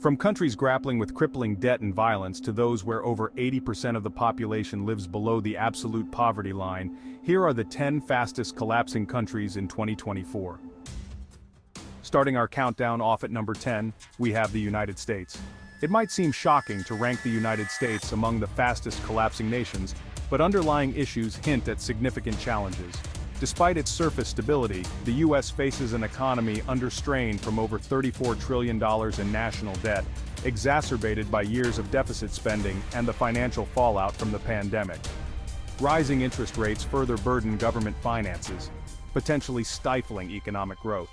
From countries grappling with crippling debt and violence to those where over 80% of the population lives below the absolute poverty line, here are the 10 fastest collapsing countries in 2024. Starting our countdown off at number 10, we have the United States. It might seem shocking to rank the United States among the fastest collapsing nations, but underlying issues hint at significant challenges. Despite its surface stability, the U.S. faces an economy under strain from over $34 trillion in national debt, exacerbated by years of deficit spending and the financial fallout from the pandemic. Rising interest rates further burden government finances, potentially stifling economic growth.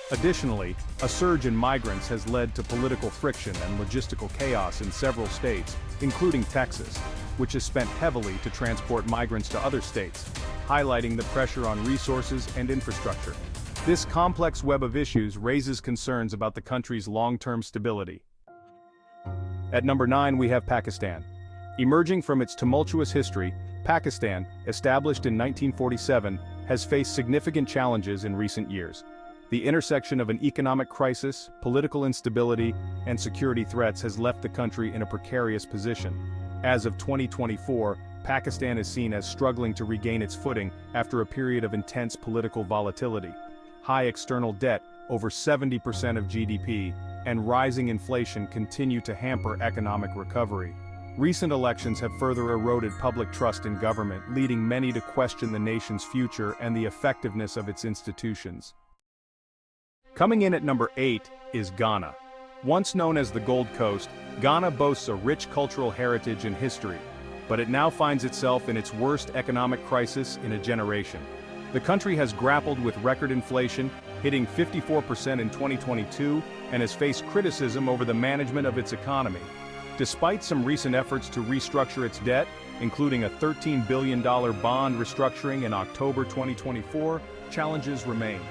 Additionally, a surge in migrants has led to political friction and logistical chaos in several states, including Texas, which has spent heavily to transport migrants to other states, highlighting the pressure on resources and infrastructure. This complex web of issues raises concerns about the country's long-term stability. At number 9, we have Pakistan. Emerging from its tumultuous history, Pakistan, established in 1947, has faced significant challenges in recent years. The intersection of an economic crisis, political instability, and security threats has left the country in a precarious position. As of 2024, Pakistan is seen as struggling to regain its footing after a period of intense political volatility. High external debt, over 70% of GDP, and rising inflation continue to hamper economic recovery. Recent elections have further eroded public trust in government, leading many to question the nation's future and the effectiveness of its institutions. Coming in at number 8 is Ghana. Once known as the Gold Coast, Ghana boasts a rich cultural heritage and history, but it now finds itself in its worst economic crisis in a generation. The country has grappled with record inflation, hitting 54% in 2022, and has faced criticism over the management of its economy. Despite some recent efforts to restructure its debt, including a $13 billion bond restructuring in October 2024, challenges remain.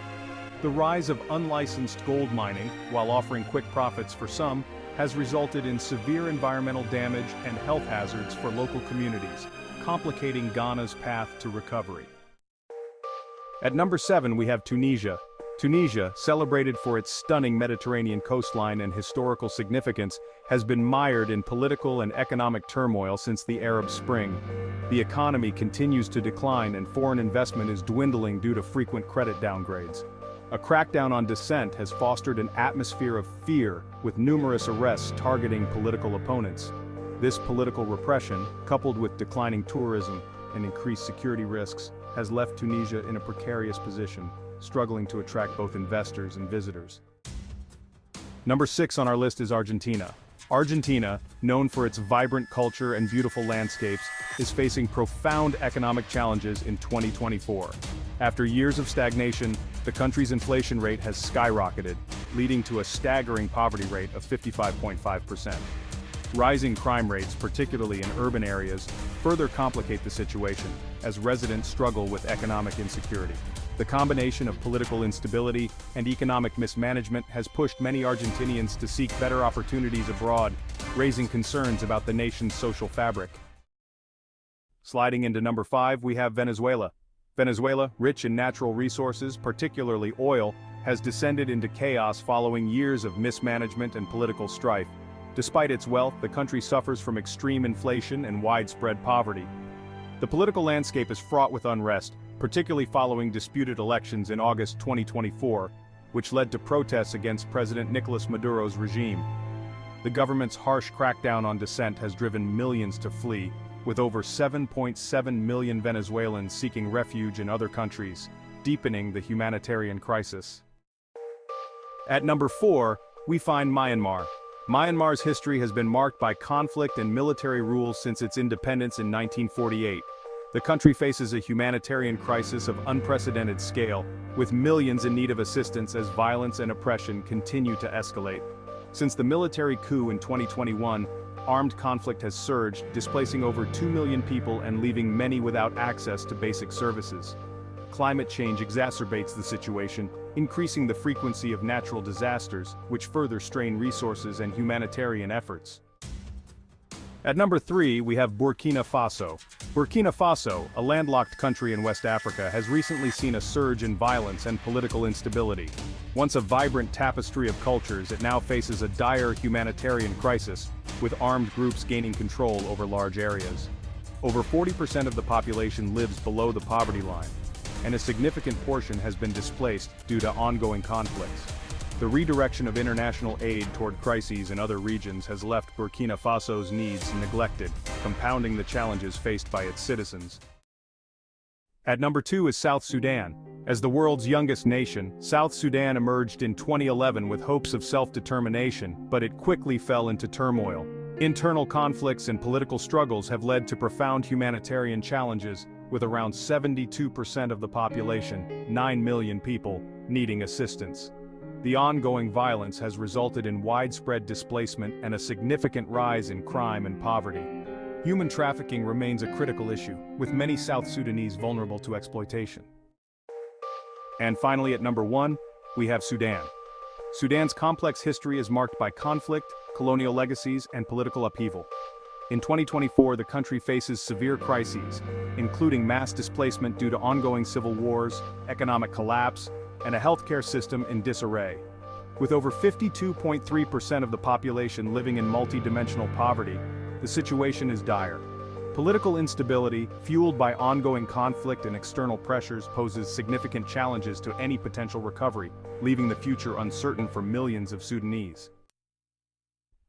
The rise of unlicensed gold mining, while offering quick profits for some, has resulted in severe environmental damage and health hazards for local communities, complicating Ghana's path to recovery. At number 7, we have Tunisia. Tunisia, celebrated for its stunning Mediterranean coastline and historical significance, has been mired in political and economic turmoil since the Arab Spring. The economy continues to decline and foreign investment is dwindling due to frequent credit downgrades. A crackdown on dissent has fostered an atmosphere of fear, with numerous arrests targeting political opponents. This political repression, coupled with declining tourism and increased security risks, has left Tunisia in a precarious position, struggling to attract both investors and visitors. Number 6 on our list is Argentina. Argentina, known for its vibrant culture and beautiful landscapes, is facing profound economic challenges in 2024. After years of stagnation, the country's inflation rate has skyrocketed, leading to a staggering poverty rate of 55.5%. Rising crime rates, particularly in urban areas, further complicate the situation, as residents struggle with economic insecurity. The combination of political instability and economic mismanagement has pushed many Argentinians to seek better opportunities abroad, raising concerns about the nation's social fabric. Sliding into number 5, we have Venezuela. Venezuela, rich in natural resources, particularly oil, has descended into chaos following years of mismanagement and political strife. Despite its wealth, the country suffers from extreme inflation and widespread poverty. The political landscape is fraught with unrest, particularly following disputed elections in August 2024, which led to protests against President Nicolas Maduro's regime. The government's harsh crackdown on dissent has driven millions to flee, with over 7.7 million Venezuelans seeking refuge in other countries, deepening the humanitarian crisis. At number 4, we find Myanmar. Myanmar's history has been marked by conflict and military rule since its independence in 1948. The country faces a humanitarian crisis of unprecedented scale, with millions in need of assistance as violence and oppression continue to escalate. Since the military coup in 2021, armed conflict has surged, displacing over 2 million people and leaving many without access to basic services. Climate change exacerbates the situation, increasing the frequency of natural disasters, which further strain resources and humanitarian efforts. At number 3, we have Burkina Faso. Burkina Faso, a landlocked country in West Africa, has recently seen a surge in violence and political instability. Once a vibrant tapestry of cultures, it now faces a dire humanitarian crisis, with armed groups gaining control over large areas. Over 40% of the population lives below the poverty line, and a significant portion has been displaced due to ongoing conflicts. The redirection of international aid toward crises in other regions has left Burkina Faso's needs neglected, compounding the challenges faced by its citizens. At number 2 is South Sudan. As the world's youngest nation, South Sudan emerged in 2011 with hopes of self-determination, but it quickly fell into turmoil. Internal conflicts and political struggles have led to profound humanitarian challenges, with around 72% of the population, 9 million people, needing assistance. The ongoing violence has resulted in widespread displacement and a significant rise in crime and poverty. Human trafficking remains a critical issue, with many South Sudanese vulnerable to exploitation. And finally, at number 1, we have Sudan. Sudan's complex history is marked by conflict, colonial legacies, and political upheaval. In 2024, the country faces severe crises, including mass displacement due to ongoing civil wars, economic collapse, and a healthcare system in disarray. With over 52.3% of the population living in multi-dimensional poverty, the situation is dire. Political instability, fueled by ongoing conflict and external pressures, poses significant challenges to any potential recovery, leaving the future uncertain for millions of Sudanese.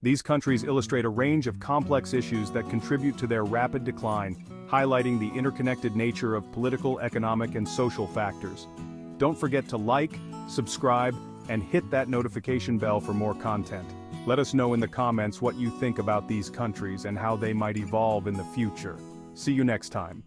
These countries illustrate a range of complex issues that contribute to their rapid decline, highlighting the interconnected nature of political, economic, and social factors. Don't forget to like, subscribe, and hit that notification bell for more content. Let us know in the comments what you think about these countries and how they might evolve in the future. See you next time.